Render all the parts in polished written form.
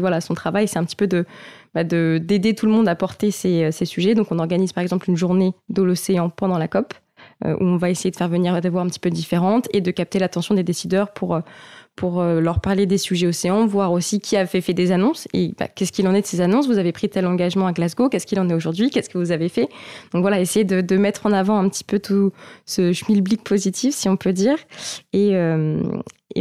voilà, son travail, c'est un petit peu d'aider tout le monde à porter ces sujets. Donc, on organise par exemple une journée de l'océan pendant la COP, où on va essayer de faire venir des voix un petit peu différentes et de capter l'attention des décideurs pour leur parler des sujets océans, voir aussi qui a fait des annonces et qu'est-ce qu'il en est de ces annonces. Vous avez pris tel engagement à Glasgow, qu'est-ce qu'il en est aujourd'hui, qu'est-ce que vous avez fait. Donc voilà, essayer de mettre en avant un petit peu tout ce schmilblick positif, si on peut dire, et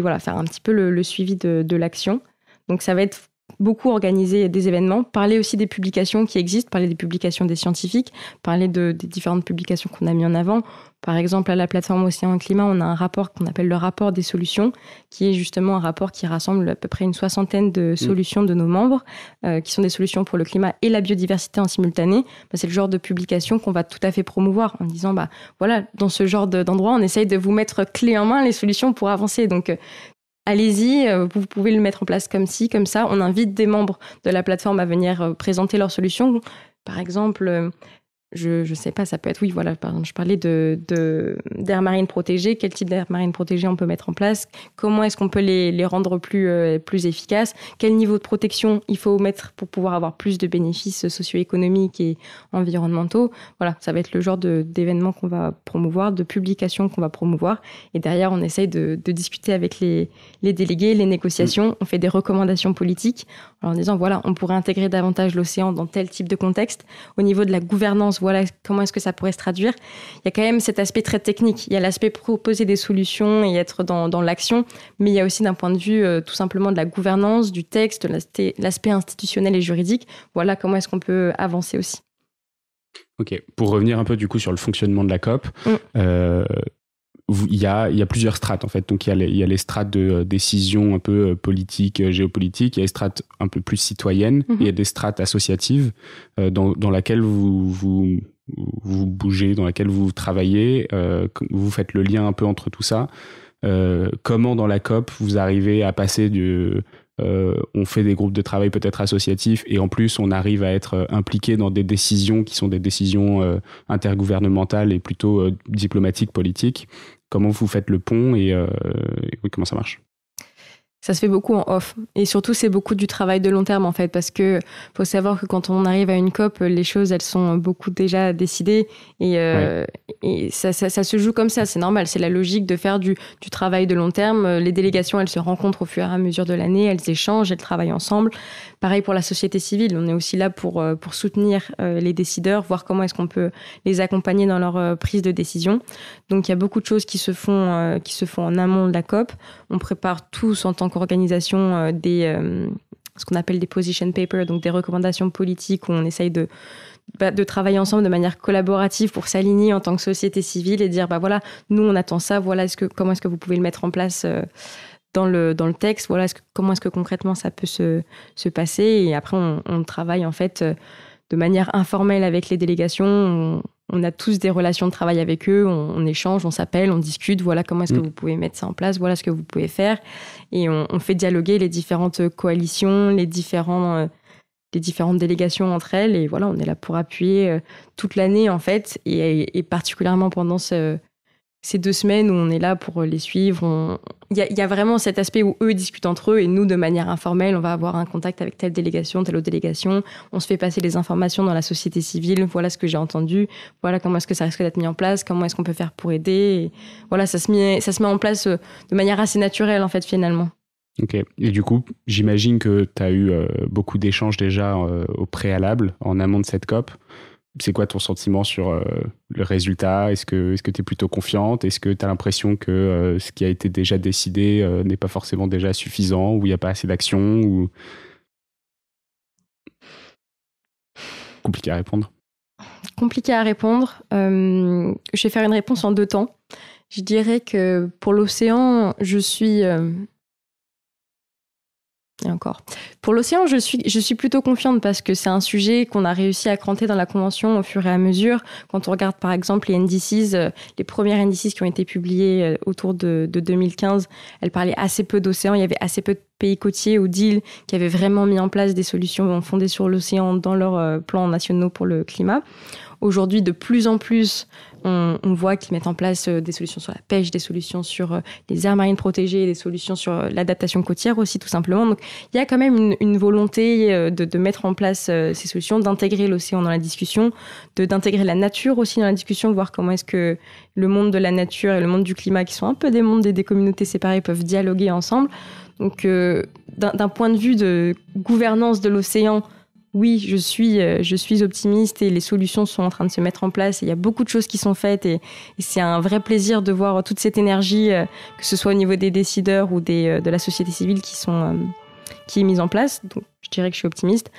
voilà, faire un petit peu le suivi de l'action. Donc ça va être beaucoup organiser des événements, parler aussi des publications qui existent, parler des publications des scientifiques, parler des différentes publications qu'on a mis en avant. Par exemple, à la plateforme Océan et Climat, on a un rapport qu'on appelle le rapport des solutions, qui est justement un rapport qui rassemble à peu près une 60aine de solutions de nos membres, qui sont des solutions pour le climat et la biodiversité en simultané. C'est le genre de publication qu'on va tout à fait promouvoir en disant, voilà, dans ce genre d'endroit, on essaye de vous mettre clé en main les solutions pour avancer. Donc, allez-y, vous pouvez le mettre en place comme ci, comme ça. On invite des membres de la plateforme à venir présenter leurs solutions. Par exemple, je sais pas, ça peut être, oui, voilà, par exemple, je parlais d'aires marines protégées. Quel type d'aires marines protégées on peut mettre en place? Comment est-ce qu'on peut les rendre plus efficaces? Quel niveau de protection il faut mettre pour pouvoir avoir plus de bénéfices socio-économiques et environnementaux? Voilà, ça va être le genre d'événements qu'on va promouvoir, de publications qu'on va promouvoir. Et derrière, on essaye de discuter avec les délégués, les négociations. On fait des recommandations politiques en disant, voilà, on pourrait intégrer davantage l'océan dans tel type de contexte. Au niveau de la gouvernance, voilà, comment est-ce que ça pourrait se traduire? Il y a quand même cet aspect très technique. Il y a l'aspect proposer des solutions et être dans l'action, mais il y a aussi d'un point de vue tout simplement de la gouvernance, du texte, l'aspect institutionnel et juridique. Voilà comment est-ce qu'on peut avancer aussi. Ok, pour revenir un peu du coup sur le fonctionnement de la COP, il y a plusieurs strates en fait. Donc il y a les strates de décision un peu politique, géopolitique, il y a les strates un peu plus citoyennes, et il y a des strates associatives dans laquelle vous bougez, dans laquelle vous travaillez, vous faites le lien un peu entre tout ça. Comment dans la COP vous arrivez à passer on fait des groupes de travail peut-être associatifs et en plus on arrive à être impliqué dans des décisions qui sont des décisions intergouvernementales et plutôt diplomatiques, politiques. Comment vous faites le pont et oui, comment ça marche? Ça se fait beaucoup en off. Et surtout, c'est beaucoup du travail de long terme, en fait, parce que faut savoir que quand on arrive à une COP, les choses, elles sont beaucoup déjà décidées. Et ça se joue comme ça, c'est normal. C'est la logique de faire du travail de long terme. Les délégations, elles se rencontrent au fur et à mesure de l'année, elles échangent, elles travaillent ensemble. Pareil pour la société civile. On est aussi là pour soutenir les décideurs, voir comment est-ce qu'on peut les accompagner dans leur prise de décision. Donc, il y a beaucoup de choses qui se font en amont de la COP. On prépare tous en tant qu'organisation ce qu'on appelle des position papers, donc des recommandations politiques où on essaye de travailler ensemble de manière collaborative pour s'aligner en tant que société civile et dire voilà, nous on attend ça, voilà comment est-ce que vous pouvez le mettre en place dans le texte, voilà comment est-ce que concrètement ça peut se passer. Et après on travaille en fait de manière informelle avec les délégations. On a tous des relations de travail avec eux, on échange, on s'appelle, on discute, voilà comment est-ce que vous pouvez mettre ça en place, voilà ce que vous pouvez faire. Et on fait dialoguer les différentes coalitions, les différentes délégations entre elles. Et voilà, on est là pour appuyer toute l'année en fait, et particulièrement pendant ces 2 semaines où on est là pour les suivre. Il y a vraiment cet aspect où eux discutent entre eux et nous, de manière informelle, on va avoir un contact avec telle délégation, telle autre délégation. On se fait passer les informations dans la société civile. Voilà ce que j'ai entendu. Voilà comment est-ce que ça risque d'être mis en place. Comment est-ce qu'on peut faire pour aider. Et voilà, ça se met en place de manière assez naturelle, en fait, finalement. Ok. Et du coup, j'imagine que tu as eu beaucoup d'échanges déjà au préalable, en amont de cette COP. C'est quoi ton sentiment sur le résultat? Est-ce que tu es plutôt confiante? Est-ce que tu as l'impression que ce qui a été déjà décidé n'est pas forcément déjà suffisant, ou il n'y a pas assez d'action ou... Compliqué à répondre. Compliqué à répondre. Je vais faire une réponse en 2 temps. Je dirais que pour l'océan, je suis... Et encore. Pour l'océan, je suis plutôt confiante parce que c'est un sujet qu'on a réussi à cranter dans la Convention au fur et à mesure. Quand on regarde par exemple les NDCs, les premières NDCs qui ont été publiées autour de 2015, elles parlaient assez peu d'océan. Il y avait assez peu de pays côtiers ou d'îles qui avaient vraiment mis en place des solutions fondées sur l'océan dans leurs plans nationaux pour le climat. aujourd'hui, de plus en plus, on voit qu'ils mettent en place des solutions sur la pêche, des solutions sur les aires marines protégées, des solutions sur l'adaptation côtière aussi, tout simplement. Donc, il y a quand même une volonté de mettre en place ces solutions, d'intégrer l'océan dans la discussion, d'intégrer la nature aussi dans la discussion, voir comment est-ce que le monde de la nature et le monde du climat, qui sont un peu des mondes et des communautés séparées, peuvent dialoguer ensemble. Donc, d'un point de vue de gouvernance de l'océan, oui, je suis optimiste et les solutions sont en train de se mettre en place. Et il y a beaucoup de choses qui sont faites et c'est un vrai plaisir de voir toute cette énergie, que ce soit au niveau des décideurs ou de la société civile qui est mise en place. Donc, je dirais que je suis optimiste.